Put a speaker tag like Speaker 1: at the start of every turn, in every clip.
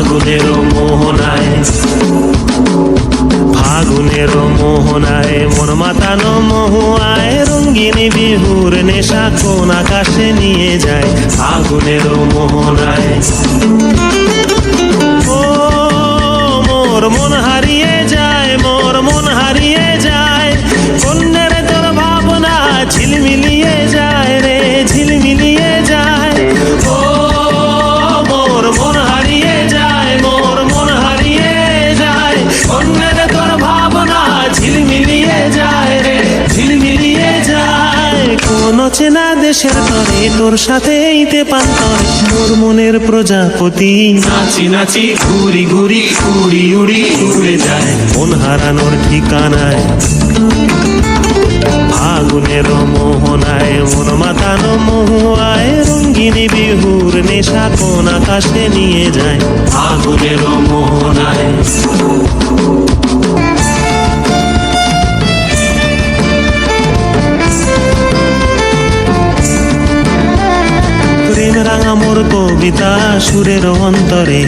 Speaker 1: ফাগুনের মোহনায়, ফাগুনের মোহনায় মন মাতানো মহুয়ায় রঙ্গিনী বিহুর নেশা কোন আকাশে নিয়ে যায় ফাগুনের মোহনায়। ও মোর মন হারিয়ে যায়, মোর মন হারিয়ে যায়, কন্যের তোর ভাবনা ঝিলমিলিয়ে যায় রে, ঝিলমিলিয়ে যায়। ও মোর মন হারিয়ে যায়, মোর মন হারিয়ে যায়, কন্যের তোর ভাবনা ঝিলমিলিয়ে যায় রে, ঝিলমিলিয়ে যায়। কোন চেনা দেশের তরে তোর সাথে এইতে পান্তরে মোর মনের প্রজাপতি নাচি নাচি ঘুরি ঘুরি উড়ি উড়ি উড়ে যায় মন হারানোর ঠিকানায়। ফাগুনের মোহনায় মন মাতানো মহুয়ায় রঙ্গিনী বিহুর নেশা কোন আকাশে নিয়ে যায় ফাগুনের মোহনায়। প্রেম রাঙা মোর কবিতা সুরের অন্তরে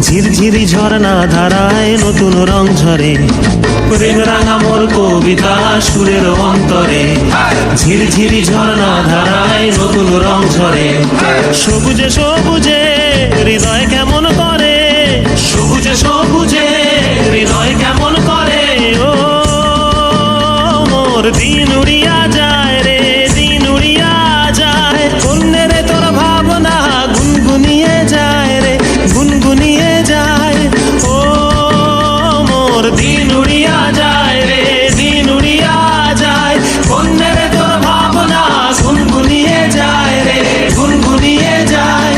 Speaker 1: ঝিরঝিরি ঝর্ণা ধারায় নতুন রং ঝরে। প্রেম রাঙা মোর কবিতা সুরের অন্তরে ঝিরঝিরি ঝর্ণা ধারায় নতুন রং ঝরে। সবুজে সবুজে হৃদয় কেমন করে, সবুজে সবুজে হৃদয় কেমন করে। ও মোর দিন উড়িয়া যায় রে, দিন উড়িয়া যায়, কন্যের তোর ভাবনা গুনগুনিয়ে যায় রে, গুনগুনিয়ে যায়। ও মোর দিন উড়িয়া যায় রে, দিন উড়িয়া যায়, কন্যের তোর ভাবনা গুনগুনিয়ে যায় রে, গুনগুনিয়ে যায়।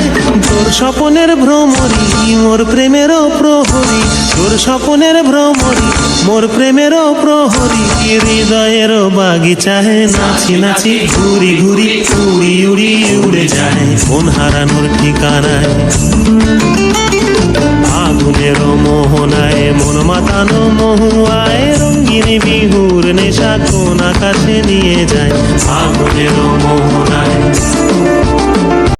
Speaker 1: তোর স্বপনের ভ্রমরি মোর প্রেমেরও প্রহরী, তোর স্বপনের ভ্রমরি মোর প্রেমেরও প্রহরী। হৃদয়ের বাগিচায় নাচি নাচি ঘুরি ঘুরি উড়ি উড়ি উড়ে যায় মন হারানোর ঠিকানায়। ফাগুনের মোহনায় মন মাতানো মহুয়ায় রঙ্গিনী বিহুর নেশা কোন আকাশে নিয়ে যায় ফাগুনের মোহনায়।